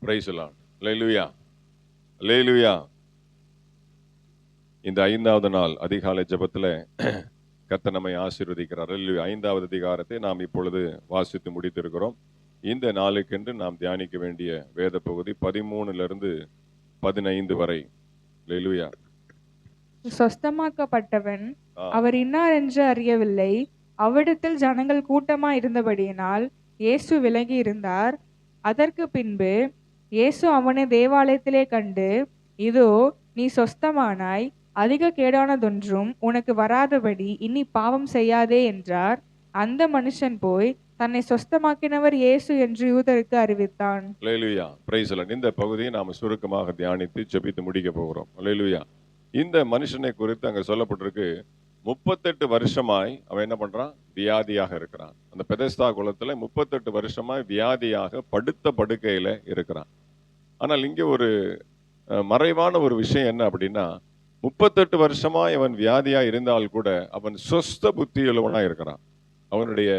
Price the Lord. அல்லேலூயா, அல்லேலூயா. இந்த 5வது நாள் அதிகாலை ஜெபத்துல கர்த்தர் நம்மை ஆசீர்வதிக்கிறார். அல்லேலூயா. 5வது அதிகாரத்தை நாம் இப்பொழுது வாசித்து முடித்திருக்கிறோம். இந்த நாளுக்கென்று நாம் தியானிக்க வேண்டிய வேத பகுதி 13 15 வரை. அல்லேலூயா. சொஸ்தமாக்கப்பட்டவன் ஆ, அவர் இன்னார் என்று அறியவில்லை. அவ்விடத்தில் ஜனங்கள் கூட்டமாய் இருந்தபடியினால் இயேசு விலகி இருந்தார். அதற்கு பின்பு இயேசு அவனை தேவாலயத்திலே கண்டு, இதோ நீ சொஸ்தமானாய், அதிக கேடானதொன்றும் உனக்கு வராதபடி இனி பாவம் செய்யாதே என்றார். அந்த மனுஷன் போய் தன்னை சொஸ்தமாக்கினவர் இயேசு என்று யூதருக்கு அறிவித்தான். அல்லேலூயா. Praise the lord. இந்த பகுதியை நாம் சுருக்கமாக தியானித்து ஜெபித்து முடிக்க போகிறோம். அல்லேலூயா. இந்த மனுஷனை குறித்து அங்க சொல்லப்பட்டிருக்கு, 38 வருஷமாய் அவன் என்ன பண்றான்? வியாதியாக இருக்கிறான். அந்த பெதஸ்தா குளத்துல 38 வருஷமாய் வியாதியாக படுத்த படுக்கையில இருக்கிறான். ஆனால் இங்க ஒரு மறைவான ஒரு விஷயம் என்ன அப்படின்னா, 38 வருஷமாய் அவன் வியாதியா இருந்தால் கூட அவன் சொஸ்த புத்தியுள்ளவனா இருக்கிறான். அவனுடைய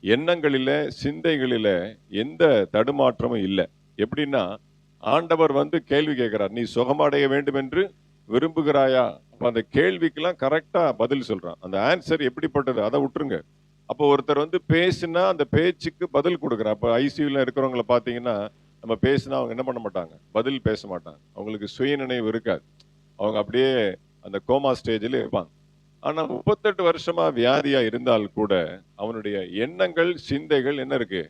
எண்ணங்களில சிந்தைகளில எந்த தடுமாற்றமும் இல்லை. எப்படின்னா, ஆண்டவர் கேள்வி கேட்கிறார், நீ சுகமடைய வேண்டும் என்று விரும்புகிறாயா? அப்ப அந்த கேள்விக்கெல்லாம் கரெக்டா பதில் சொல்றான். அந்த ஆன்சர் எப்படிப்பட்டது அதை விட்டுருங்க. அப்போ ஒருத்தர் பேசினா அந்த பேச்சுக்கு பதில் கொடுக்குறார். அப்போ ஐசியூல இருக்கிறவங்களை பார்த்தீங்கன்னா, நம்ம பேசினா அவங்க என்ன பண்ண மாட்டாங்க, பதில் பேச மாட்டாங்க. அவங்களுக்கு சுயநினைவு இருக்காது. அவங்க அப்படியே அந்த கோமா ஸ்டேஜில் இருப்பாங்க. ஆனா 38 வருஷமா வியாதியா இருந்தால் கூட அவனுடைய எண்ணங்கள் சிந்தைகள் என்ன இருக்கு,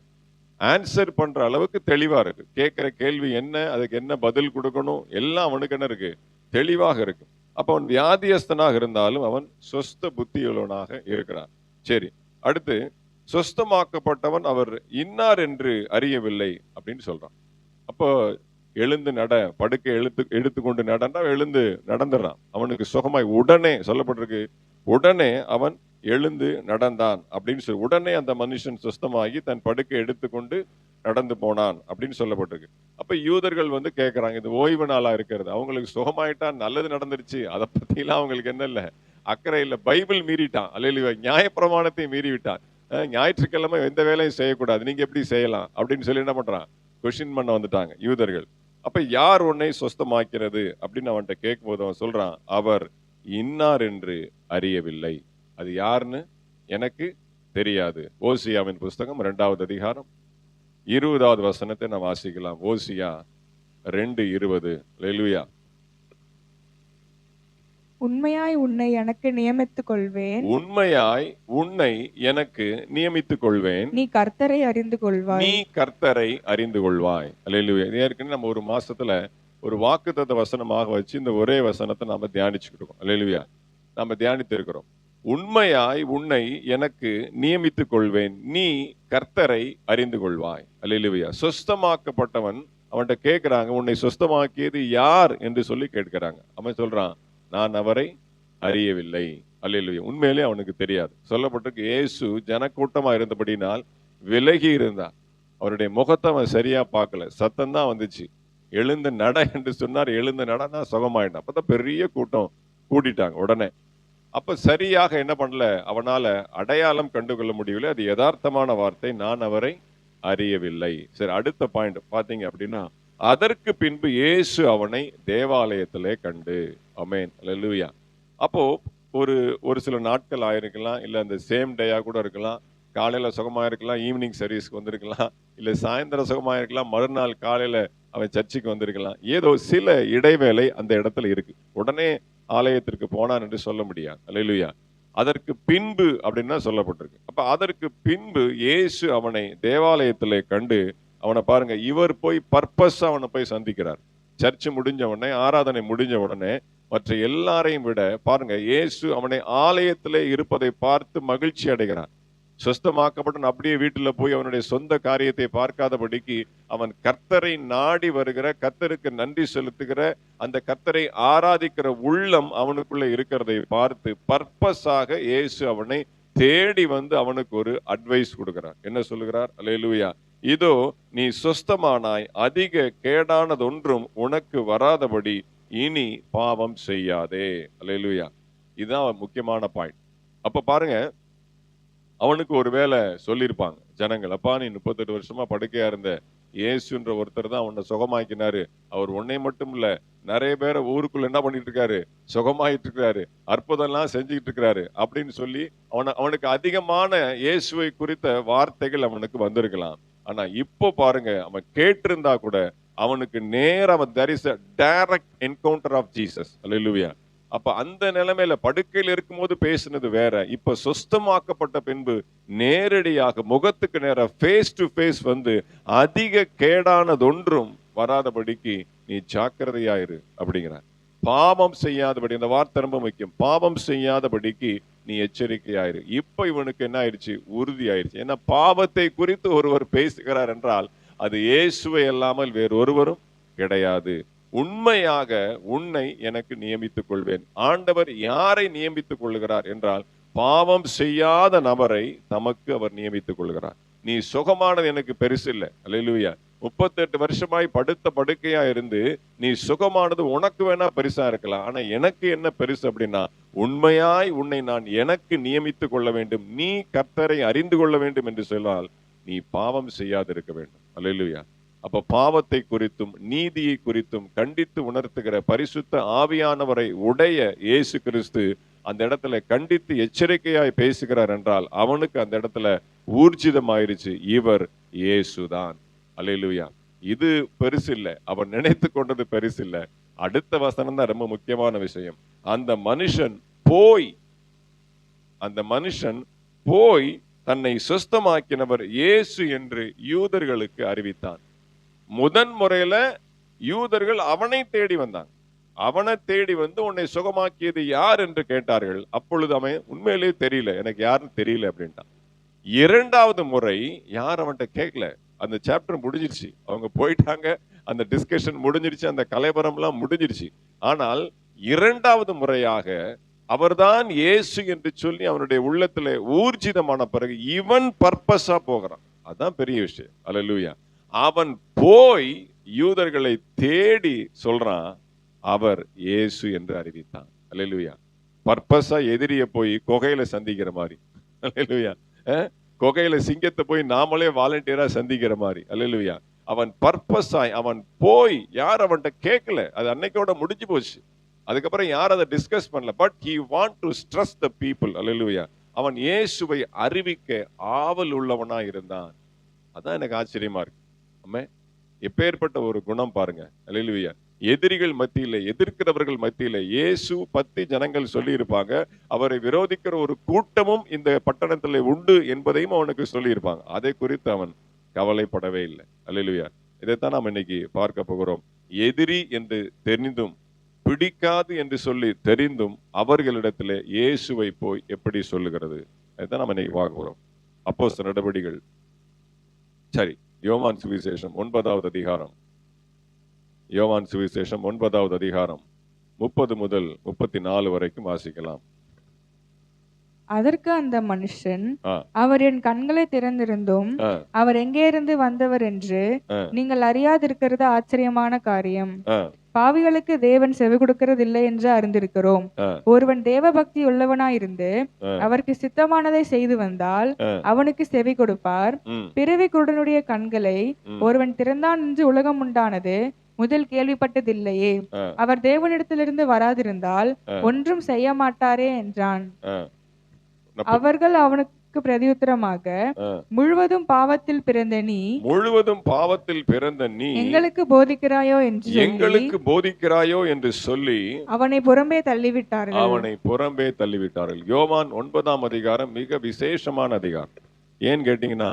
ஆன்சர் பண்ற அளவுக்கு தெளிவா இருக்கு. கேட்கிற கேள்வி என்ன, அதுக்கு என்ன பதில் கொடுக்கணும், எல்லாம் அவனுக்கு என்ன இருக்கு, தெளிவாக இருக்கு. அப்ப அவன் வியாதியஸ்தனாக இருந்தாலும் அவன் சொஸ்த புத்தியுள்ளவனாக இருக்கிறான். சரி, அடுத்து சொஸ்தமாக்கப்பட்டவன் அவர் இன்னார் என்று அறியவில்லை அப்படின்னு சொல்றான். அப்போ எழுந்து நட, படுக்கை எடுத்துக்கொண்டு நடந்தா எழுந்து நடந்துடுறான். அவனுக்கு சுகமாய் உடனே சொல்லப்பட்டிருக்கு, உடனே அவன் எழுந்து நடந்தான் அப்படின்னு சொல்லி, உடனே அந்த மனுஷன் சுஸ்தமாகி தன் படுக்கை எடுத்துக்கொண்டு நடந்து போனான் அப்படின்னு சொல்லப்பட்டிருக்கு. அப்ப யூதர்கள் கேட்கறாங்க, இது ஓய்வு நாளா இருக்கிறது, அவங்களுக்கு சுகமாயிட்டா நல்லது நடந்துருச்சு, அதை பத்தி எல்லாம் அவங்களுக்கு என்ன இல்லை, அக்கறை இல்லை. பைபிள் மீறிட்டான். அல்லேலூயா. நியாயப்பிரமாணத்தை மீறி விட்டான். ஞாயிற்றுக்கிழமை எந்த வேலையும் செய்யக்கூடாது, நீங்க எப்படி செய்யலாம் அப்படின்னு சொல்லி என்ன பண்றான், கொஸ்டின் பண்ண வந்துட்டாங்க யூதர்கள். அப்ப யார் உன்னை சொஸ்தமாக்கிறது அப்படின்னு அவன்கிட்ட கேட்கும் போது அவன் சொல்றான், அவர் இன்னார் என்று அறியவில்லை. அது யாருன்னு எனக்கு தெரியாது. ஓசியாவின் புஸ்தகம் 2வது அதிகாரம் 20வது வசனத்தை நாம் வாசிக்கலாம். ஓசியா 2:20. அல்லேலூயா. உண்மையாய் உன்னை எனக்கு நியமித்துக் கொள்வேன், உண்மையாய் உன்னை எனக்கு நியமித்துக் கொள்வேன், நீ கர்த்தரை அறிந்து கொள்வாய். நீ கர்த்தரை அறிந்து கொள்வாய். அல்லேலூயா. இது ஏற்கனவே நம்ம ஒரு மாசத்துல ஒரு வாக்குத்தத்த வசனமாக வச்சு இந்த ஒரே வசனத்தை நாம தியானிச்சுக்கிட்டு இருக்கோம். அல்லேலூயா. நாம தியானித்து இருக்கிறோம். உண்மையாய் உன்னை எனக்கு நியமித்துக் கொள்வேன், நீ கர்த்தரை அறிந்து கொள்வாய். அல்லேலூயா. சொஸ்தமாக்கப்பட்டவன் அவன்கிட்ட கேட்கிறாங்க, உன்னை சொஸ்தமாக்கியது யார் என்று சொல்லி கேட்கிறாங்க. அவன் சொல்றான், நான் அவரை அறியவில்லை. அல்லேலூயா. உண்மையிலே அவனுக்கு தெரியாது. சொல்லப்பட்டிருக்கு, இயேசு ஜனக்கூட்டமா இருந்தபடினால் விலகி இருந்தான். அவருடைய முகத்தை அவன் சரியா பார்க்கல. சத்தம் தான் வந்துச்சு, எழுந்து நட என்று சொன்னார். எழுந்து நடனா சுகமாயிட்டான். அப்பதான் பெரிய கூட்டம் கூட்டிட்டாங்க உடனே. அப்ப சரியாக என்ன பண்ணல, அவனால அடையாளம் கண்டுகொள்ள முடியவில்லை. அது யதார்த்தமான வார்த்தை, நான் அவரை அறியவில்லை. சரி, அடுத்த பாயிண்ட் பாத்தீங்க அப்படின்னா, அதற்கு பின்பு இயேசு அவனை தேவாலயத்திலே கண்டு. ஆமென். அல்லேலூயா. அப்போ ஒரு சில நாட்கள் ஆயிருக்கலாம், இல்ல அந்த சேம் டேயா கூட இருக்கலாம். காலையில சுகமா இருக்கலாம், ஈவினிங் சர்வீஸ்க்கு வந்திருக்கலாம், இல்ல சாயந்தரம் சுகமா இருக்கலாம், மறுநாள் காலையில அவன் சர்ச்சுக்கு வந்திருக்கலாம். ஏதோ சில இடைவேளை அந்த இடத்துல இருக்கு. உடனே ஆலயத்திற்கு போனான் என்று சொல்ல முடியாது. அல்லேலூயா. அதற்கு பின்பு அப்படின்னா சொல்லப்பட்டிருக்கு. அப்ப அதற்கு பின்பு இயேசு அவனை தேவாலயத்திலே கண்டு, அவனை பாருங்க, இவர் போய் பர்பஸ் அவனை போய் சந்திக்கிறார். சர்ச்சு முடிஞ்ச உடனே, ஆராதனை முடிஞ்ச உடனே மற்ற எல்லாரையும் விட பாருங்க, இயேசு அவனை ஆலயத்திலே இருப்பதை பார்த்து மகிழ்ச்சி அடைகிறார். சொஸ்தமாக்கப்பட்ட அப்படியே வீட்டுல போய் அவனுடைய சொந்த காரியத்தை பார்க்காதபடிக்கு அவன் கர்த்தரை நாடி வருகிற, கர்த்தருக்கு நன்றி செலுத்துகிற, அந்த கர்த்தரை ஆராதிக்கிற உள்ளம் அவனுக்குள்ள இருக்கிறதை பார்த்து பர்பஸாக இயேசு அவனை தேடி அவனுக்கு ஒரு அட்வைஸ் கொடுக்கிறார். என்ன சொல்லுகிறார்? அல்லேலூயா. இதோ நீ சொஸ்தமானாய், அதிக கேடானதொன்றும் உனக்கு வராதபடி இனி பாவம் செய்யாதே. அல்லேலூயா. இதுதான் முக்கியமான பாயிண்ட். அப்ப பாருங்க, அவனுக்கு ஒரு வேலை சொல்லியிருப்பாங்க ஜனங்கள், அப்பா நீ 38 வருஷமா படுக்கையா இருந்த, இயேசுன்ற ஒருத்தர் தான் அவனை சுகமாக்கினாரு. அவர் உன்னை மட்டும் இல்ல, நிறைய பேரை ஊருக்குள்ள என்ன பண்ணிட்டு இருக்காரு, சுகமாயிட்டு இருக்காரு, அற்புதம் எல்லாம் செஞ்சுக்கிட்டு இருக்கிறாரு அப்படின்னு சொல்லி அவனுக்கு அதிகமான இயேசுவை குறித்த வார்த்தைகள் அவனுக்கு வந்திருக்கலாம். ஆனா இப்போ பாருங்க, அவன் கேட்டிருந்தா கூட அவனுக்கு நேரா there is a direct encounter of Jesus. அல்லேலூயா. அப்ப அந்த நிலைமையில படுக்கையில் இருக்கும்போது பேசினது வேற, இப்ப சொஸ்தமாக்கப்பட்ட பின்பு நேரடியாக முகத்துக்கு நேரா ஃபேஸ் டு ஃபேஸ் வந்து அதிக கேடானதொன்றும் வராதபடிக்கு நீ ஜாக்கிரதையாயிரு அப்படிங்கிறார். பாவம் செய்யாதபடி, அந்த வார்த்தை ரொம்ப முக்கியம், பாவம் செய்யாதபடிக்கு நீ எச்சரிக்கையாயிரு. இப்ப இவனுக்கு என்ன ஆயிடுச்சு, உறுதி ஆயிடுச்சு. ஏன்னா பாவத்தை குறித்து ஒருவர் பேசுகிறார் என்றால் அது இயேசுவை அல்லாமல் வேறு ஒருவரும் கிடையாது. உண்மையாக உன்னை எனக்கு நியமித்துக் கொள்வேன். ஆண்டவர் யாரை நியமித்துக் கொள்கிறார் என்றால் பாவம் செய்யாத நபரை தமக்கு அவர் நியமித்துக் கொள்கிறார். நீ சுகமானது எனக்கு பெருசு இல்லை. அல்லேலூயா. 38 வருஷமாய் படுத்த படுக்கையா இருந்து நீ சுகமானது உனக்கு வேணா பெருசா இருக்கலாம். ஆனா எனக்கு என்ன பெருசு அப்படின்னா, உண்மையாய் உன்னை நான் எனக்கு நியமித்துக் கொள்ள வேண்டும், நீ கர்த்தரை அறிந்து கொள்ள வேண்டும் என்று சொன்னால் நீ பாவம் செய்யாதிருக்க வேண்டும். அல்லேலூயா. அப்ப பாவத்தை குறித்தும் நீதியை குறித்தும் கண்டித்து உணர்த்துகிற பரிசுத்த ஆவியானவரை உடைய இயேசு கிறிஸ்து அந்த இடத்துல கண்டித்து எச்சரிக்கையாய் பேசுகிறார் என்றால் அவனுக்கு அந்த இடத்துல ஊர்ஜிதமாயிருச்சு, இவர் இயேசுதான். அல்லேலூயா. இது பெருசு இல்லை, அவன் நினைத்து கொண்டது பெருசு இல்லை. அடுத்த வசனம் தான் ரொம்ப முக்கியமான விஷயம். அந்த மனுஷன் போய் தன்னை சுஸ்தமாக்கினவர் இயேசு என்று யூதர்களுக்கு அறிவித்தான். முதன் முறையில யூதர்கள் அவனை தேடி வந்தாங்க. அவனை தேடி வந்து உன்னை சுகமாக்கியது யார் என்று கேட்டார்கள். அப்பொழுது அவன் உண்மையிலேயே தெரியல, எனக்கு யாருன்னு தெரியல அப்படின்ட்டான். இரண்டாவது முறை யார் அவன்கிட்ட கேட்கல. அந்த சாப்டர் முடிஞ்சிருச்சு, அவங்க போயிட்டாங்க, அந்த டிஸ்கஷன் முடிஞ்சிருச்சு, அந்த கலைபரம் எல்லாம் முடிஞ்சிருச்சு. ஆனால் இரண்டாவது முறையாக அவர்தான் இயேசு என்று சொல்லி அவனுடைய உள்ளத்துல ஊர்ஜிதமான பிறகு இவன் பர்பஸா போகிறான். அதான் பெரிய விஷயம். அல்லேலூயா. அவன் போய் யூதர்களை தேடி சொல்றான், அவர் இயேசு என்று அறிவித்தான். அல்லேலூயா. பர்பஸா எதிரிய போய் குகையில சந்திக்கிற மாதிரி. அல்லேலூயா. குகையில சிங்கத்தை போய் நாமளே வாலண்டியரா சந்திக்கிற மாதிரி. அல்லேலூயா. அவன் பர்பஸாய் அவன் போய், யார் அவன்கிட்ட கேட்கல, அது அன்னைக்கோட முடிஞ்சு போச்சு. அதுக்கப்புறம் யார் அதை டிஸ்கஸ் பண்ணல. But he want to stress the people. அல்லேலூயா. அவன் இயேசுவை அறிவிக்க ஆவல் உள்ளவனா இருந்தான். அதான் எனக்கு ஆச்சரியமா இருக்கு. ஆமென். எப்பேற்பட்ட ஒரு குணம் பாருங்க. அல்லேலூயா. எதிரிகள் மத்தியில, எதிர்க்கிறவர்கள் மத்தியில இயேசு பத்தி ஜனங்கள் சொல்லி இருப்பாங்க. அவரை விரோதிக்கிற ஒரு கூட்டமும் இந்த பட்டணத்துல உண்டு என்பதையும் அவனுக்கு சொல்லி இருப்பாங்க. அதை குறித்து அவன் கவலைப்படவே இல்லை. அல்லேலூயா. இதைத்தான் நாம் இன்னைக்கு பார்க்க போகிறோம். எதிரி என்று தெரிந்தும், பிடிக்காது என்று சொல்லி தெரிந்தும் அவர்களிடத்திலே இயேசுவை போய் எப்படி சொல்லுகிறது, இதைத்தான் நாம் இன்னைக்கு பார்க்க போகிறோம். அப்போஸ்தலர் நடபடிகள், சரி, யோவான் சுவிசேஷம் 9வது அதிகாரம். யோவான் சுவிசேஷம் 9வது அதிகாரம் 30 முதல் 34 வரைக்கும் வாசிக்கலாம். அதற்கு அந்த மனுஷன், அவர் என் கண்களை திறந்திருந்தும் அவர் எங்கே இருந்து வந்தவர் என்று நீங்கள் அறியாதிருக்கிறது ஆச்சரியமான காரியம். பாவிகளுக்கு தேவன் செவி கொடுக்கிறது என்று அறிந்திருக்கிறோம். ஒருவன் தேவ பக்தி உள்ளவனாயிருந்து அவருக்கு சித்தமானதை செய்து வந்தால் அவனுக்கு செவி கொடுப்பார். பிறவி குருடனுடைய கண்களை ஒருவன் திறந்தான் என்று உலகம் உண்டானது முதல் கேள்விப்பட்டதில்லையே. அவர் தேவனிடத்திலிருந்து வராதிருந்தால் ஒன்றும் செய்ய மாட்டாரே என்றான். அவர்கள் அவனுக்கு பிரதியுத்தரமாக, முழுவதும் பாவத்தில் பிறந்த நீ எங்களுக்கு போதிக்கிறாயோ என்று சொல்லி அவனை புறம்பே தள்ளிவிட்டார்கள். யோவான் 9ஆம் அதிகாரம் மிக விசேஷமான அதிகாரம். ஏன் கேட்டீங்கன்னா,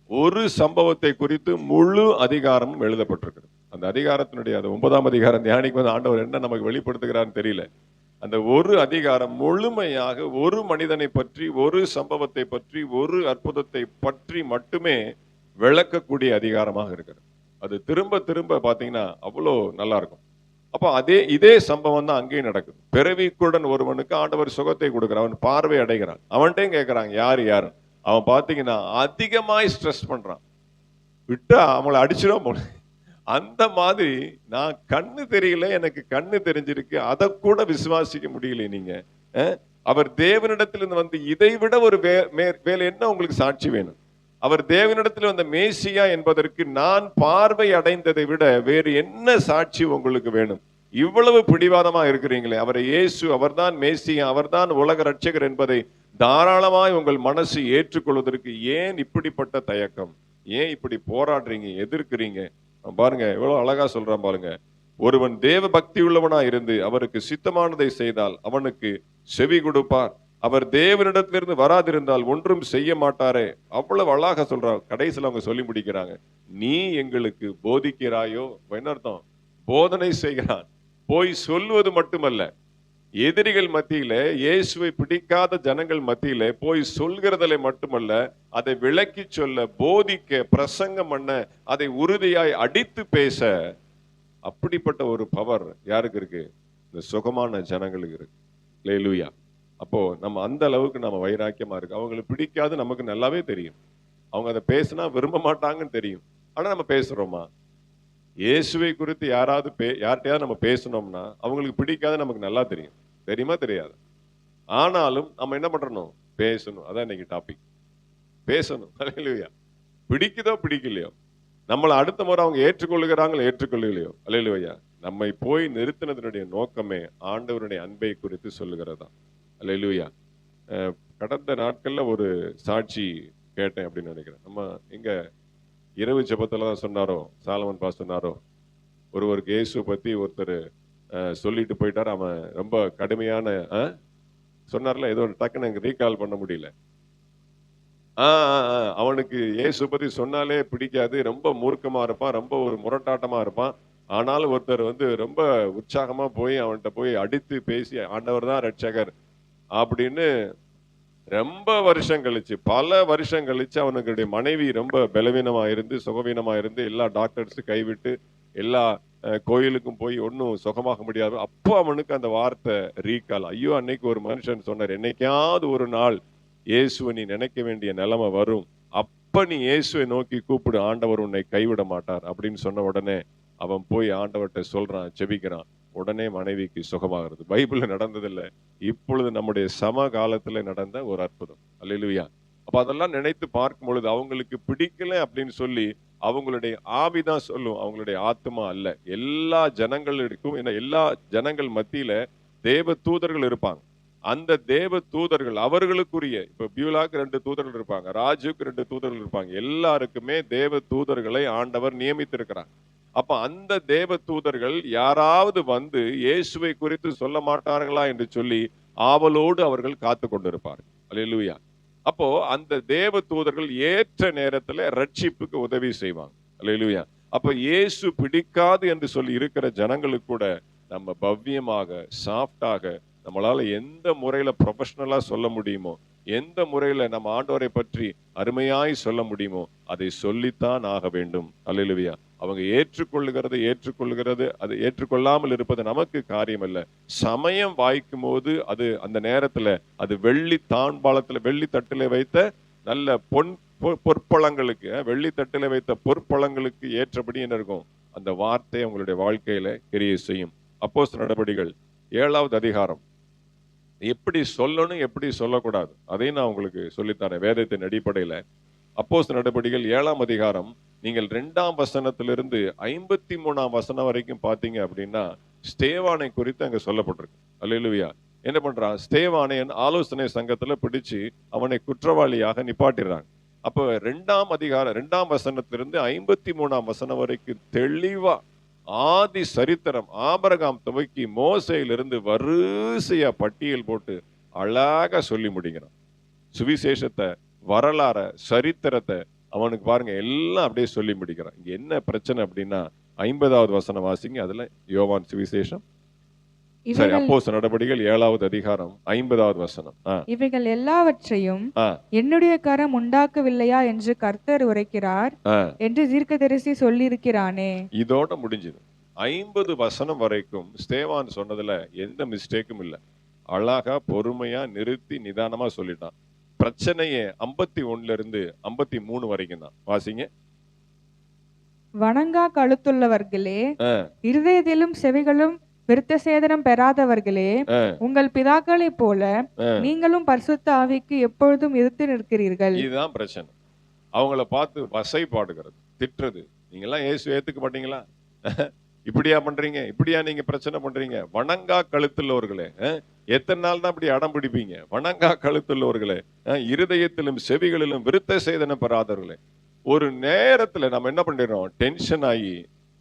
ஒரு சம்பவத்தை குறித்து முழு அதிகாரமும் எழுதப்பட்டிருக்கிறது. அந்த அதிகாரத்தினுடைய அந்த 9ஆம் அதிகாரம் தியானிக்கும் போது ஆண்டவர் என்ன நமக்கு வெளிப்படுத்துகிறான்னு தெரியல. அந்த ஒரு அதிகாரம் முழுமையாக ஒரு மனிதனை பற்றி, ஒரு சம்பவத்தை பற்றி, ஒரு அற்புதத்தை பற்றி மட்டுமே விளக்கக்கூடிய அதிகாரமாக இருக்கிறது. அது திரும்ப திரும்ப பாத்தீங்கன்னா அவ்வளோ நல்லா இருக்கும். அப்போ இதே சம்பவம் தான் அங்கேயும் நடக்குது. பிறவிக்குடன் ஒருவனுக்கு ஆண்டவர் சுகத்தை கொடுக்கிறார், அவன் பார்வை அடைகிறான். அவன்கிட்டையும் கேட்கிறாங்க யாரு. அவன் பாத்தீங்கன்னா அதிகமாய் ஸ்ட்ரெஸ் பண்றான், விட்டா அவங்கள அடிச்சிடும் போல. அந்த மாதிரி, நான் கண்ணு தெரியல, எனக்கு கண்ணு தெரிஞ்சிருக்கு, அதை கூட விசுவாசிக்க முடியல. நீங்க அவர் தேவனிடத்திலிருந்து வந்து இதை விட ஒரு வேலை என்ன உங்களுக்கு சாட்சி வேணும்? அவர் தேவனிடத்தில் வந்த மேசியா என்பதற்கு நான் பார்வை அடைந்ததை விட வேறு என்ன சாட்சி உங்களுக்கு வேணும்? இவ்வளவு பிடிவாதமா இருக்கிறீங்களே, அவரை இயேசு அவர்தான் மேசியா, அவர்தான் உலக ரட்சகர் என்பதை தாராளமாய் உங்கள் மனசு ஏற்றுக்கொள்வதற்கு ஏன் இப்படிப்பட்ட தயக்கம்? ஏன் இப்படி போராடுறீங்க, எதிர்க்கிறீங்க? பாருங்க எவ்வளவு அழகா சொல்றான் பாருங்க. ஒருவன் தேவ பக்தி உள்ளவனா இருந்து அவருக்கு சித்தமானதை செய்தால் அவனுக்கு செவி கொடுப்பார். அவர் தேவனிடத்திலிருந்து வராதிருந்தால் ஒன்றும் செய்ய மாட்டாரே. அவ்வளவு அழகா சொல்றார். கடைசியில் அவங்க சொல்லி முடிக்கிறாங்க, நீ எங்களுக்கு போதிக்கிறாயோ? என்ன அர்த்தம்? போதனை செய்கிறான். போய் சொல்லுவது மட்டுமல்ல, எதிரிகள் மத்தியில, இயேசுவை பிடிக்காத ஜனங்கள் மத்தியில போய் சொல்கிறதிலே மட்டுமல்ல, அதை விளக்கி சொல்ல, போதிக்க, பிரசங்கம் பண்ண, அதை உறுதியாய் அடித்து பேச, அப்படிப்பட்ட ஒரு பவர் யாருக்கு இருக்கு? இந்த சுகமான ஜனங்களுக்கு இருக்கு. அல்லேலூயா. அப்போ நம்ம அந்த அளவுக்கு நம்ம வைராக்கியமா இருக்கு. அவங்களுக்கு பிடிக்காது நமக்கு நல்லாவே தெரியும். அவங்க அதை பேசினா விரும்ப மாட்டாங்கன்னு தெரியும். ஆனா நம்ம பேசுறோமா? இயேசுவை குறித்து யார்கிட்டயாவது நம்ம பேசணும்னா அவங்களுக்கு பிடிக்காது நமக்கு நல்லா தெரியும். தெரியுமா தெரியாது? ஆனாலும் நம்ம என்ன பண்றோம்? பேசணும். அதான் இன்னைக்கு டாபிக். பேசணும். அல்லேலூயா. பிடிக்குதோ பிடிக்கலையோ, நம்மளை அடுத்த முறை அவங்க ஏற்றுக்கொள்ளுகிறாங்களோ ஏற்றுக்கொள்ளலையோ, அல்லேலூயா, நம்மை போய் நிறுத்தினதனுடைய நோக்கமே ஆண்டவருடைய அன்பை குறித்து சொல்லுகிறதா. அல்லேலூயா. கடந்த நாட்கள்ல ஒரு சாட்சி கேட்டேன் அப்படின்னு நினைக்கிறேன். நம்ம இங்க இரவு ஜெபத்துல தான் சொன்னாரோ, சாலமன் பாஸ் சொன்னாரோ, ஒருவருக்கு இயேசு பத்தி ஒருத்தர் சொல்லிட்டு போயிட்டார். அவன் ரொம்ப கடுமையான சொன்னார்ல, ஏதோ டக்குன்னு எனக்கு ரீகால் பண்ண முடியல. அவனுக்கு இயேசு பத்தி சொன்னாலே பிடிக்காது, ரொம்ப மூர்க்கமா இருப்பான், ரொம்ப ஒரு முரட்டாட்டமா இருப்பான். ஆனாலும் ஒருத்தர் ரொம்ப உற்சாகமா போய் அவன்கிட்ட போய் அடித்து பேசி ஆண்டவர் தான் ரட்சகர் அப்படின்னு ரொம்ப வருஷம் கழிச்சு, பல வருஷம் கழிச்சு, அவனுடைய மனைவி ரொம்ப பலவீனமா இருந்து, சுகவீனமா இருந்து, எல்லா டாக்டர்ஸ் கைவிட்டு, எல்லா கோயிலுக்கும் போய் ஒன்னும் சுகமாக முடியாது. அப்போ அவனுக்கு அந்த வார்த்தை ரீகால். ஐயோ, அன்னைக்கு ஒரு மனுஷன் சொன்னார், என்னைக்காவது ஒரு நாள் இயேசுவை நீ நினைக்க வேண்டிய நிலைமை வரும், அப்ப நீ இயேசுவை நோக்கி கூப்பிடு, ஆண்டவர் உன்னை கைவிட மாட்டார் அப்படின்னு சொன்ன உடனே அவன் போய் ஆண்டவர்கிட்ட சொல்றான், ஜெபிக்கிறான். உடனே மனைவிக்கு சுகமாகிறது. பைபிள்ல நடந்ததில்லை, இப்பொழுது நம்முடைய சம காலத்துல நடந்த ஒரு அற்புதம். அல்லேலூயா. அப்ப அதெல்லாம் நினைத்து பார்க்கும் பொழுது அவங்களுக்கு பிடிக்கல அப்படின்னு சொல்லி அவங்களுடைய ஆவிதான் சொல்லும், அவங்களுடைய ஆத்மா அல்ல. எல்லா ஜனங்களுக்கும், எல்லா ஜனங்கள் மத்தியில தேவ தூதர்கள் இருப்பாங்க. அந்த தேவ தூதர்கள் அவர்களுக்குரிய, இப்ப பியூலாக்கு 2 தூதர்கள் இருப்பாங்க, ராஜுக்கு 2 தூதர்கள் இருப்பாங்க. எல்லாருக்குமே தேவ தூதர்களை ஆண்டவர் நியமித்திருக்கிறார். அப்ப அந்த தேவ தூதர்கள் யாராவது வந்து இயேசுவை குறித்து சொல்ல மாட்டார்களா என்று சொல்லி ஆவலோடு அவர்கள் காத்து கொண்டிருப்பார்கள். அல்லேலூயா. அப்போ அந்த தேவ தூதர்கள் ஏற்ற நேரத்துல ரட்சிப்புக்கு உதவி செய்வாங்க. அல்லேலூயா. அப்ப இயேசு பிடிக்காது என்று சொல்லி இருக்கிற ஜனங்களுக்கு கூட நம்ம பவ்யமாக, சாஃப்டாக, நம்மளால எந்த முறையில ப்ரொஃபஷனலா சொல்ல முடியுமோ, எந்த முறையில நம்ம ஆண்டவரை பற்றி அருமையாய் சொல்ல முடியுமோ அதை சொல்லித்தான் ஆக வேண்டும். அல்லேலூயா. அவங்க ஏற்றுக்கொள்ளுகிறது, அது ஏற்றுக்கொள்ளாமல் இருப்பது நமக்கு காரியம் அல்ல. சமயம் வாய்க்கும் போது அது அந்த நேரத்துல அது வெள்ளி தாழ்பாளத்துல, வெள்ளி தட்டில வைத்த நல்ல பொற்பழங்களுக்கு, வெள்ளி தட்டில வைத்த பொற்பழங்களுக்கு ஏற்றபடி என்ன இருக்கும்? அந்த வார்த்தை உங்களுடைய வாழ்க்கையில கிரியை செய்யும். அப்போஸ்தலர் நடபடிகள் 7வது அதிகாரம் எப்படி சொல்லணும், எப்படி சொல்லக்கூடாது, அதையும் நான் உங்களுக்கு சொல்லித்தரேன் வேதத்தின் அடிப்படையில. அப்போஸ்தலர் நடபடிகள் 7ஆம் அதிகாரம் நீங்கள் 2ஆம் வசனத்திலிருந்து 53ஆம் வசனம் வரைக்கும் பாத்தீங்க அப்படின்னா ஸ்தேவானை குறித்து அங்க சொல்லப்பட்டிருக்கு. அல்லேலூயா. என்ன பண்றான்? ஸ்தேவானை ஆலோசனை சங்கத்துல பிடிச்சு அவனை குற்றவாளியாக நிப்பாட்டிடுறாங்க. அப்ப 2ஆம் அதிகாரம் 2ஆம் வசனத்திலிருந்து 53ஆம் வசனம் வரைக்கும் தெளிவா ஆதி சரித்திரம், ஆபிரகாம் துவக்கி மோசேயிலிருந்து வரிசையா பட்டியல் போட்டு அழகா சொல்லி முடிக்கிறான். சுவிசேஷத்தை, வரலாற, சரித்திரத்தை அவனுக்கு பாருங்க எல்லாம் அப்படியே சொல்லி முடிக்கிறான். இங்க என்ன பிரச்சனை அப்படின்னா 50வது வசனம் வாசிங்க. அதுல யோவான் சுவிசேஷம், சரி, அப்போஸ்தலர் நடபடிகள் 7வது அதிகாரம் 50வது வசனம். இவைகள் எல்லாவற்றையும் என்னுடைய கரம் உண்டாக்கவில்லையா என்று கர்த்தர் உரைக்கிறார் என்று தீர்க்கதரிசி சொல்லியிருக்கிறானே. இதோட முடிஞ்சது. 50 வசனம் வரைக்கும் ஸ்தேவான் சொன்னதுல எந்த மிஸ்டேக்கும் இல்லை. அழகா பொறுமையா நிறுத்தி நிதானமா சொல்லிட்டான். பிரச்சனையே 51ல இருந்து 53 வரைக்கும் தான். வாசிங்க. வணங்கா கழுத்துள்ளவர்களே, இருதயத்திலும் செவிகளும் விருத்த சேதனம் பெறாதவர்களே, உங்கள் பிதாக்களைப் போல நீங்களும் பரிசுத்த ஆவிக்கு எப்பொழுதும் எதிர்த்து நிற்கிறீர்கள். இதுதான் பிரச்சனை. அவங்கள பார்த்து வசைபாடுகிறது, திட்டுறது. நீங்கெல்லாம் இயேசு ஏத்துக்க மாட்டீங்களா? இப்படியா பண்றீங்க? இப்படியா நீங்க பிரச்சனை பண்றீங்க? வணங்கா கழுத்துள்ளவர்களே, எத்தனை நாள் தான் இப்படி அடம் பிடிப்பீங்க? வணங்கா கழுத்துள்ளவர்களே, இருதயத்திலும் செவிகளிலும் விருத்த சேதன பெறாதவர்களே. ஒரு நேரத்துல நம்ம என்ன பண்ணிடுறோம்? டென்ஷன் ஆகி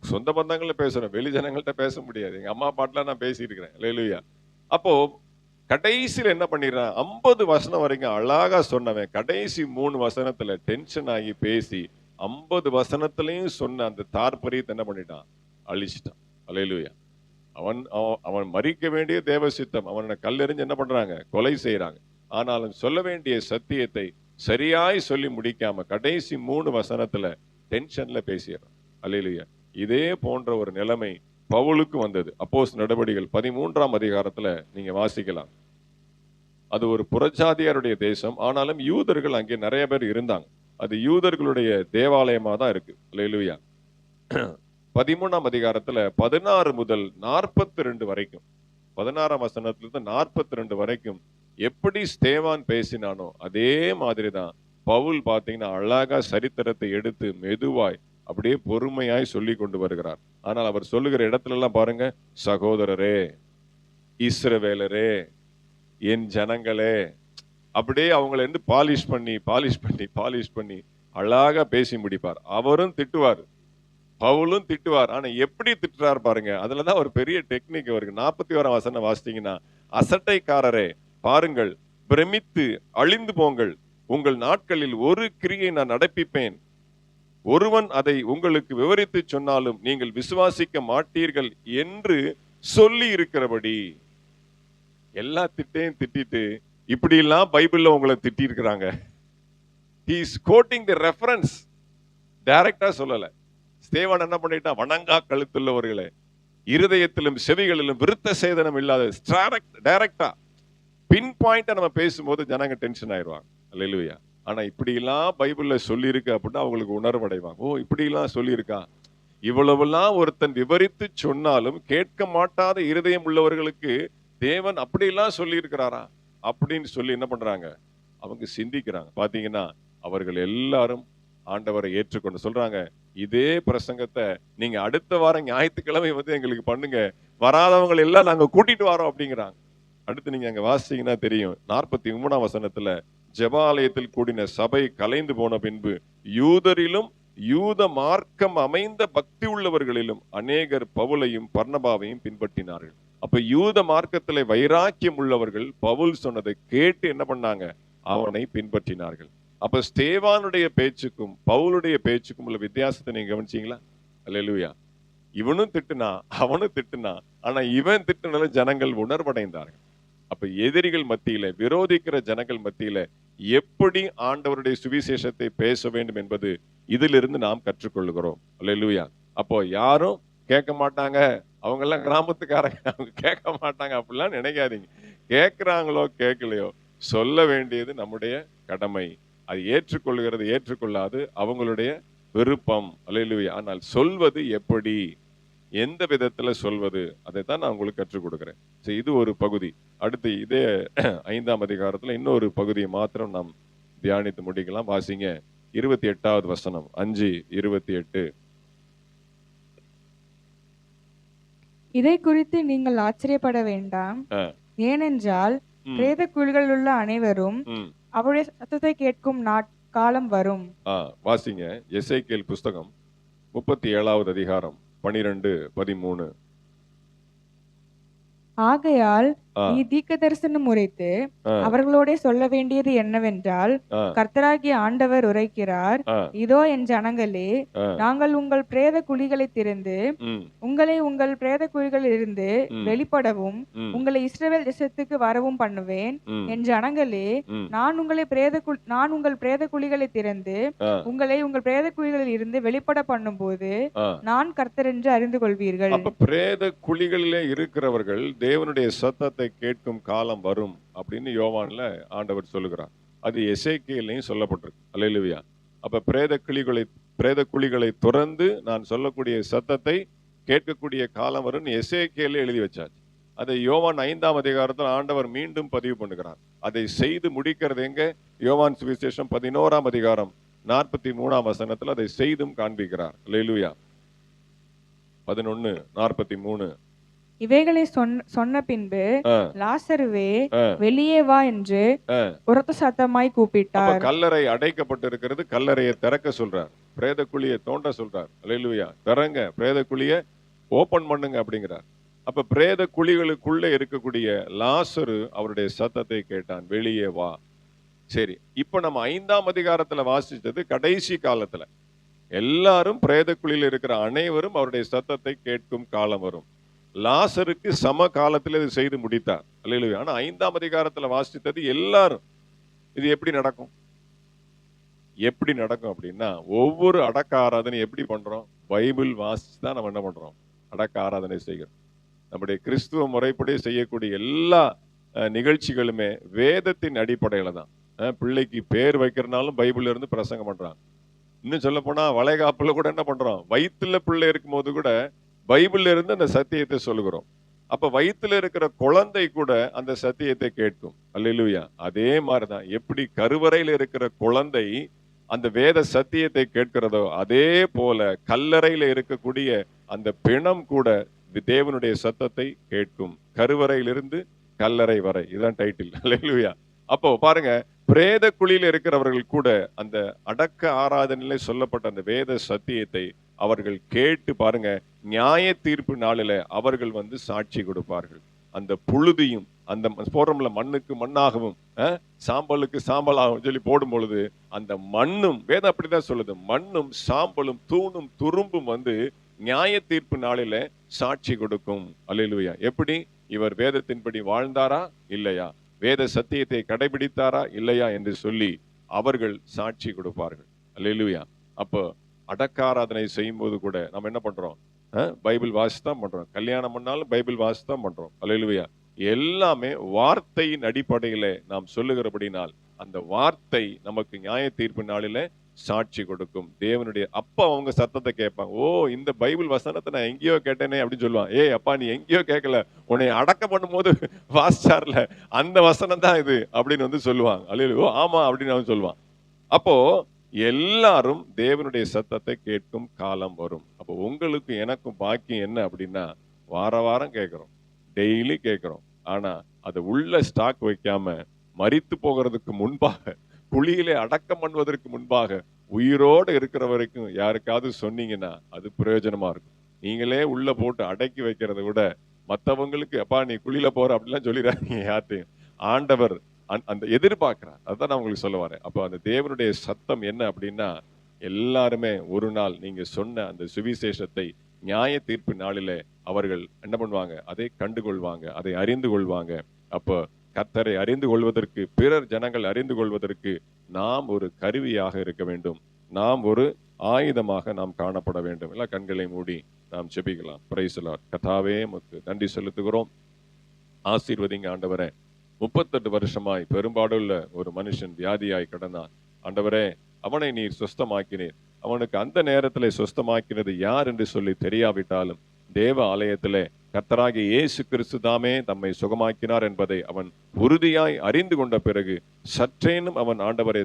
சொந்த பந்தங்கள பேசுறோம், வெளி ஜனங்கள்ட்ட பேச முடியாது. எங்க அம்மா பாட்டுலாம் நான் பேசியிருக்கிறேன். அல்லேலூயா. அப்போ கடைசியில என்ன பண்ணிடுறான்? 50 வசனம் வரைக்கும் அழகா சொன்னவன் கடைசி 3 வசனத்துல டென்ஷன் ஆகி பேசி 50 வசனத்திலையும் சொன்ன அந்த தாற்பரியத்தை என்ன பண்ணிட்டான்? அழிச்சிட்டான். அல்லேலூயா. அவன் அவன் அவன் மரிக்க வேண்டிய தேவ சித்தம். அவனை கல்லெறிஞ்சு என்ன பண்றாங்க? கொலை செய்யறாங்க. ஆனாலும் சொல்ல வேண்டிய சத்தியத்தை சரியாய் சொல்லி முடிக்காம கடைசி 3 வசனத்துல டென்ஷன்ல பேசிடுறான். அல்லேலூயா. இதே போன்ற ஒரு நிலைமை பவுலுக்கு வந்தது. அப்போஸ்தலர் நடவடிக்கைகள் 13ஆம் அதிகாரத்துல நீங்க வாசிக்கலாம். அது ஒரு புறஜாதியாருடைய தேசம். ஆனாலும் யூதர்கள் அங்கே நிறைய பேர் இருந்தாங்க. அது யூதர்களுடைய தேவாலயமா தான் இருக்கு. அல்லேலூயா. 13ஆம் அதிகாரத்துல 16 முதல் 42 வரைக்கும், 16ஆம் வசனத்திலிருந்து 42 வரைக்கும் எப்படி ஸ்தேவான் பேசினானோ அதே மாதிரிதான் பவுல் பாத்தீங்கன்னா அழகா சரித்திரத்தை எடுத்து மெதுவாய் அப்படியே பொறுமையாய் சொல்லி கொண்டு வருகிறார். ஆனால் அவர் சொல்லுகிற இடத்துல எல்லாம் பாருங்க, சகோதரரே, இஸ்ரவேலரே, என் ஜனங்களே, அப்படியே அவங்களை வந்து பாலிஷ் பண்ணி அழகா பேசி முடிப்பார். அவரும் திட்டுவார், பவுலும் திட்டுவார். ஆனா எப்படி திட்டுறார் பாருங்க. அதுலதான் ஒரு பெரிய டெக்னிக் அவருக்கு. 41ஆம் வசனம் வாசித்தீங்கன்னா, அசட்டைக்காரரே பாருங்கள், பிரமித்து அழிந்து போங்கள், உங்கள் நாட்களில் ஒரு கிரியை நான் நடப்பிப்பேன், ஒருவன் அதை உங்களுக்கு விவரித்து சொன்னாலும் நீங்கள் விசுவாசிக்க மாட்டீர்கள் என்று சொல்லி இருக்கிறபடி. எல்லா திட்டையும் திட்டிட்டு இப்படி எல்லாம் பைபிள்ல உங்களை திட்டி இருக்கிறாங்க. He is quoting the reference. டைரக்டா சொல்லல. ஸ்தேவான் என்ன பண்ணிட்டான்? வணங்கா கழுத்துள்ளவர்களே, இருதயத்திலும் செவிகளிலும் விருத்த சேதனம் இல்லாத டைரக்டா பின் பாயிண்டா நம்ம பேசும்போது ஜனங்க டென்ஷன் ஆயிடுவாங்க. அல்லேலூயா. ஆனா இப்படி எல்லாம் பைபிள்ல சொல்லி இருக்கு அப்படின்னா அவங்களுக்கு உணர்வடைவாங்க. ஓ, இப்படி எல்லாம் சொல்லி இருக்கா. இவ்வளவெல்லாம் ஒருத்தன் விவரித்து சொன்னாலும் கேட்க மாட்டாத இருதயம் உள்ளவர்களுக்கு தேவன் அப்படியெல்லாம் சொல்லி இருக்கிறாரா அப்படின்னு சொல்லி என்ன பண்றாங்க? அவங்க சிந்திக்கிறாங்க. பாத்தீங்கன்னா அவர்கள் எல்லாரும் ஆண்டவரை ஏற்றுக்கொண்டு சொல்றாங்க, இதே பிரசங்கத்தை நீங்க அடுத்த வாரம் ஞாயிற்றுக்கிழமை வந்து எங்களுக்கு பண்ணுங்க, வராதவங்களை எல்லாம் நாங்க கூட்டிட்டு வரோம் அப்படிங்கிறாங்க. அடுத்து நீங்க அங்க வாசிச்சீங்கன்னா தெரியும். 43ஆம் வசனத்துல, ஜெபாலயத்தில் கூடின சபை கலைந்து போன பின்பு யூதரிலும் யூத மார்க்கம் அமைந்த பக்தி உள்ளவர்களிலும் அநேகர் பவுலையும் பர்னபாவையும் பின்பற்றினார்கள். அப்ப யூத மார்க்கத்திலே வைராக்கியம் உள்ளவர்கள் பவுல் சொன்னதை கேட்டு என்ன பண்ணாங்க? அவனை பின்பற்றினார்கள். அப்ப ஸ்தேவானுடைய பேச்சுக்கும் பவுலுடைய பேச்சுக்கும் உள்ள வித்தியாசத்தை நீங்க கவனிச்சீங்களா? அல்லேலூயா. இவனும் திட்டுனா, அவனும் திட்டுனா, ஆனா இவன் திட்டுனால ஜனங்கள் உணர்வடைந்தார்கள். அப்ப எதிரிகள் மத்தியில, விரோதிக்கிற ஜனங்கள் மத்தியில எப்படி ஆண்டவருடைய சுவிசேஷத்தை பேச வேண்டும் என்பது இதிலிருந்து நாம் கற்றுக்கொள்கிறோம். அல்லேலூயா. அப்போ யாரும் கேட்க மாட்டாங்க, அவங்க எல்லாம் கிராமத்துக்காரங்க, அவங்க கேட்க மாட்டாங்க அப்படிலாம் நினைக்காதீங்க. கேட்கிறாங்களோ கேட்கலையோ, சொல்ல வேண்டியது நம்முடைய கடமை. அது ஏற்றுக்கொள்கிறது ஏற்றுக்கொள்ளாது அவங்களுடைய விருப்பம். அல்லேலூயா. ஆனால் சொல்வது எப்படி, எந்த விதத்துல சொல்வது, அதை தான் நான் உங்களுக்கு கற்றுக் கொடுக்கிறேன். இது ஒரு பகுதி. அடுத்து இதே 5ஆம் அதிகாரத்துல இன்னொரு பகுதியை மாத்திரம் நாம் தியானித்து முடிக்கலாம். வாசிங்க 28வது வசனம். 5:28. இதை குறித்து நீங்கள் ஆச்சரியப்பட வேண்டாம். ஏனென்றால் பிரேத குழிகளில் உள்ள அனைவரும் அவருடைய சத்தத்தை கேட்கும் காலம் வரும். வாசிங்க எசேக்கியேல் புஸ்தகம் 37வது அதிகாரம் 12, 13. ஆகையால் நீ தீர்க்க தரிசனம் உரைத்து அவர்களோட சொல்ல வேண்டியது என்னவென்றால், கர்த்தராகிய ஆண்டவர் உரைக்கிறார், இதோ என் ஜனங்களே, நாங்கள் உங்கள் பிரேத குழிகளை திறந்து உங்களை உங்கள் பிரேத குழிகளில் இருந்து வெளிப்படவும் உங்களை இஸ்ரவேல் தேசத்துக்கு வரவும் பண்ணுவேன். என் ஜனங்களே, நான் உங்கள் பிரேத குழிகளை திறந்து உங்களை உங்கள் பிரேத குழிகளில் இருந்து வெளிப்பட பண்ணும் போது நான் கர்த்தர் என்று அறிந்து கொள்வீர்கள். அப்ப பிரேத குழிகளிலே இருக்கிறவர்கள் தேவனுடைய சத்தத்தை கேட்கும் காலம் வரும் அப்படின்னு யோவான்ல ஆண்டவர் சொல்லுகிறார். அது எசேக்கியேலையும் சொல்லப்பட்டிருக்கு. அல்லேலூயா. அப்ப பிரேத குழிகளை துறந்து நான் சொல்லக்கூடிய சத்தத்தை கேட்கக்கூடிய காலம் வரும் எசேக்கியேலே எழுதி வச்சாச்சு. அதை யோவான் 5ஆம் அதிகாரத்தில் ஆண்டவர் மீண்டும் பதிவு பண்ணுகிறார். அதை செய்து முடிக்கிறது எங்க? யோவான் சுவிசேஷம் 11ஆம் அதிகாரம் 43ஆம் வசனத்துல அதை செய்தும் காண்பிக்கிறார். அல்லேலூயா. 11:43. இவைகளை சொன்ன பின்பு லாசருவே வெளியே வா என்று உரத்த சத்தமாய் அப்ப கூப்பிட்டார். கல்லறை அடைக்கப்பட்டிருக்கிறது. கல்லறையை திறக்க சொல்றார். பிரேத குழியை தோண்ட சொல்றார். அல்லேலூயா. திறங்க, பிரேத குழியை ஓபன் பண்ணுங்க அப்படிங்கிறார். அப்ப பிரேத குழிகளுக்குள்ள இருக்கக்கூடிய லாசரு அவருடைய சத்தத்தை கேட்டான், வெளியே வா. சரி, இப்ப நம்ம 5ஆம் அதிகாரத்துல வாசிச்சது கடைசி காலத்துல. எல்லாரும் பிரேத குழியில் இருக்கிற அனைவரும் அவருடைய சத்தத்தை கேட்கும் காலம் வரும். லாசருக்கு சம காலத்தில் இது செய்து முடித்தார். அல்லேலூயா. ஆனா 5ஆம் அதிகாரத்துல வாசித்தது எல்லாரும். இது எப்படி நடக்கும்? எப்படி நடக்கும் அப்படின்னா, ஒவ்வொரு அடக்க ஆராதனை எப்படி பண்றோம்? பைபிள் வாசிச்சு தான் நம்ம என்ன பண்றோம்? அடக்க ஆராதனை செய்கிறோம். நம்முடைய கிறிஸ்துவ முறைப்படி செய்யக்கூடிய எல்லா நிகழ்ச்சிகளுமே வேதத்தின் அடிப்படையில தான். பிள்ளைக்கு பேர் வைக்கிறனாலும் பைபிள்ல இருந்து பிரசங்கம் பண்றாங்க. இன்னும் சொல்ல போனா வளைகாப்புல கூட என்ன பண்றோம்? வயிற்றுல பிள்ளை இருக்கும் போது கூட பைபிள்ல இருந்து அந்த சத்தியத்தை சொல்லுகிறோம். அப்ப வயிற்றுல இருக்கிற குழந்தை கூட அந்த சத்தியத்தை கேட்கும். அல்லேலூயா. அதே மாதிரிதான் எப்படி கருவறையில இருக்கிற குழந்தை அந்த வேத சத்தியத்தை கேட்கிறதோ அதே போல கல்லறையில இருக்கக்கூடிய அந்த பிணம் கூட தேவனுடைய சத்தத்தை கேட்கும். கருவறையிலிருந்து கல்லறை வரை. இதுதான் டைட்டில். அல்லேலூயா. அப்போ பாருங்க, பிரேத குழியில் இருக்கிறவர்கள் கூட அந்த அடக்க ஆராதனையில சொல்லப்பட்ட அந்த வேத சத்தியத்தை அவர்கள் கேட்டு பாருங்க, நியாய தீர்ப்பு நாளில அவர்கள் சாட்சி கொடுப்பார்கள். அந்த புழுதியும் அந்த போடுறோம்ல, மண்ணுக்கு மண்ணாகவும் சாம்பலுக்கு சாம்பலாகவும் சொல்லி போடும் பொழுது அந்த மண்ணும், வேதம் அப்படிதான் சொல்லுது, மண்ணும் சாம்பலும் தூணும் துரும்பும் நியாய தீர்ப்பு நாளில சாட்சி கொடுக்கும். அல்லேலூயா. எப்படி? இவர் வேதத்தின்படி வாழ்ந்தாரா இல்லையா, வேத சத்தியத்தை கடைபிடித்தாரா இல்லையா என்று சொல்லி அவர்கள் சாட்சி கொடுப்பார்கள். அல்லேலூயா. அப்போ அடக்காராதனை செய்யும் போது கூட நம்ம என்ன பண்றோம்? பைபிள் வாசித்தான் பண்றோம். கல்யாணம் பண்ணாலும் பைபிள் வாசித்தான் பண்றோம். அல்லேலூயா. எல்லாமே வார்த்தையின் அடிப்படையில நாம் சொல்லுகிறபடினால் அந்த வார்த்தை நமக்கு நியாய தீர்ப்பு நாளில சாட்சி கொடுக்கும். தேவனுடைய அப்பா அவங்க சத்தத்தை கேட்பாங்க. ஓ, இந்த பைபிள் வசனத்தை நான் எங்கேயோ கேட்டேனே அப்படின்னு சொல்லுவான். ஏய் அப்பா, நீ எங்கேயோ கேட்கல, உன்னை அடக்கம் பண்ணும் போது வாசிச்சார்ல அந்த வசனம் தான் இது அப்படின்னு சொல்லுவாங்க. அல்லேலூயா. ஆமா அப்படின்னு அவன் சொல்லுவான். அப்போ எல்லாரும் தேவனுடைய சத்தத்தை கேட்கும் காலம் வரும். அப்போ உங்களுக்கு எனக்கும் பாக்கியம் என்ன அப்படின்னா, வார வாரம் கேட்கிறோம், டெய்லி கேட்கிறோம். ஆனா அதை உள்ள ஸ்டாக் வைக்காம மரித்து போகிறதுக்கு முன்பாக, குழியிலே அடக்கம் பண்ணுவதற்கு முன்பாக உயிரோடு இருக்கிற வரைக்கும் யாருக்காவது சொன்னீங்கன்னா அது பிரயோஜனமா இருக்கும். நீங்களே உள்ள போட்டு அடக்கி வைக்கிறத விட மற்றவங்களுக்கு அப்பா நீ குழியில போற அப்படிலாம் சொல்லிடாதீங்க யார்ட்டையும். ஆண்டவர் அந்த எதிர்பார்க்கிறார். அதுதான் நான் உங்களுக்கு சொல்ல வரேன். அப்போ அந்த தேவனுடைய சத்தம் என்ன அப்படின்னா, எல்லாருமே ஒரு நாள் நீங்க சொன்ன அந்த சுவிசேஷத்தை நியாய தீர்ப்பு நாளில அவர்கள் என்ன பண்ணுவாங்க? அதை கண்டுகொள்வாங்க, அதை அறிந்து கொள்வாங்க. அப்போ கர்த்தரை அறிந்து கொள்வதற்கு, பிறர் ஜனங்கள் அறிந்து கொள்வதற்கு நாம் ஒரு கருவியாக இருக்க வேண்டும். நாம் ஒரு ஆயுதமாக நாம் காணப்பட வேண்டும். எல்லாம் கண்களை மூடி நாம் ஜெபிக்கலாம். Price the Lord. கர்த்தாவே உமக்கு நன்றி செலுத்துகிறோம். ஆசீர்வதிங்க ஆண்டவரே. 38 வருஷமாய் பெரும்பாடுள்ள ஒரு மனுஷன் வியாதியாய் கிடந்தான். ஆண்டவரே, அவனை நீர் சுஸ்தமாக்கினீர். அவனுக்கு அந்த நேரத்திலே சுஸ்தமாக்கினது யார் என்று சொல்லி தெரியாவிட்டாலும் தேவ ஆலயத்திலே கர்த்தராகிய இயேசு கிறிஸ்து தாமே தம்மை சுகமாக்கினார் என்பதை அவன் உறுதியாய் அறிந்து கொண்ட பிறகு சற்றேனும் அவன் ஆண்டவரை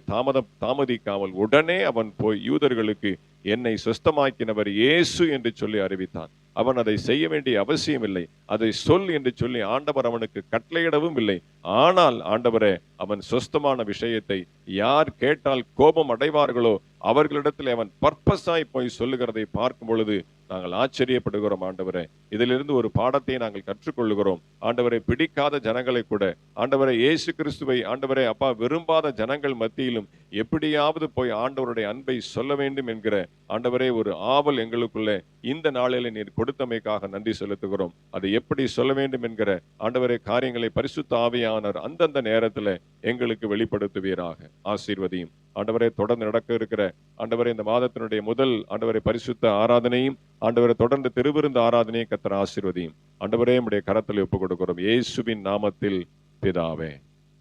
தாமதிக்காமல் உடனே அவன் போய் யூதர்களுக்கு என்னை சுஸ்தமாக்கினவர் இயேசு என்று சொல்லி அறிவித்தான். அவன் அதை செய்ய வேண்டிய அவசியம் இல்லை. அதை சொல் என்று சொல்லி ஆண்டவர் அவனுக்கு கட்டளையிடவும் இல்லை. ஆனால் ஆண்டவரே, அவன் சுஸ்தமான விஷயத்தை யார் கேட்டால் கோபம் அடைவார்களோ அவர்களிடத்தில் அவன் பர்பஸாய் போய் சொல்லுகிறதை பார்க்கும் பொழுது நாங்கள் ஆச்சரியப்படுகிறோம். ஆண்டவரே, இதிலிருந்து ஒரு பாடத்தை நாங்கள் கற்றுக்கொள்ளுகிறோம். ஆண்டவரை, பிடிக்காத ஜனங்களை கூட ஆண்டவரை இயேசு கிறிஸ்துவை ஆண்டவரை அப்பா விரும்பாத ஜனங்கள் மத்தியிலும் எப்படியாவது போய் ஆண்டவருடைய அன்பை சொல்ல வேண்டும் என்கிற ஆண்டவரே ஒரு ஆவல் எங்களுக்குள்ளே இந்த நாளிலே நீர் கொடுத்தமைக்காக நன்றி செலுத்துகிறோம். அதை எப்படி சொல்ல வேண்டும் என்கிற ஆண்டவரே காரியங்களை பரிசுத்த ஆவியானவர் அந்தந்த நேரத்தில் எங்களுக்கு வெளிப்படுத்துவீராக. ஆசீர்வதியும் ஆண்டவரே. தொடர்ந்து நடக்க இருக்கிற ஆண்டவரே இந்த மாதத்தினுடைய முதல் ஆண்டவரை பரிசுத்த ஆராதனையும் ஆண்டவரை தொடர்ந்து திருவிருந்து ஆராதனையும் கர்த்தர் ஆசீர்வதியும் ஆண்டவரே. நம்முடைய கரத்தில் ஒப்புக் கொடுக்கிறோம் இயேசுவின் நாமத்தில் பிதாவே.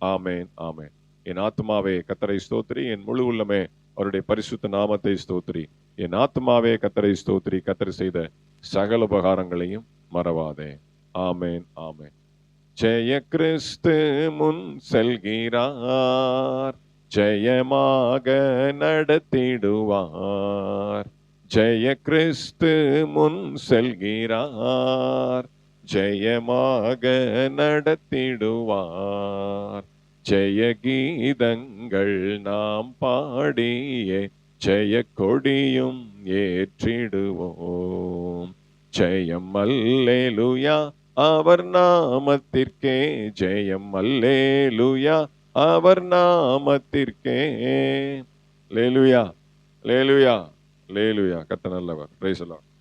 ஆமேன், ஆமேன். என் ஆத்மாவே கர்த்தரை ஸ்தோத்திரி, என் முழு உள்ளமே அவருடைய பரிசுத்த நாமத்தை ஸ்தோத்திரி. என் ஆத்மாவே கர்த்தரை ஸ்தோத்திரி, கர்த்தர் செய்த சகல உபகாரங்களையும் மறவாதே. ஆமேன், ஆமேன். ஜெய கிறிஸ்து முன் செல்கிறார், ஜெயமாக நடத்திடுவார். ஜெய கிறிஸ்து முன் செல்கிறார், ஜெயமாக நடத்திடுவார். ஜெய கீதங்கள் நாம் பாடியே ஜெய கொடியும் ஏற்றிடுவோம். ஜெயம் அல்லேலூயா அவர் நாமத்திற்கே, ஜெயம் அல்லேலூயா அவர் நாமத்திற்கே. லேலுயா லேலுயா லேலுயா. கர்த்தர் நல்லவர். Price the Lord.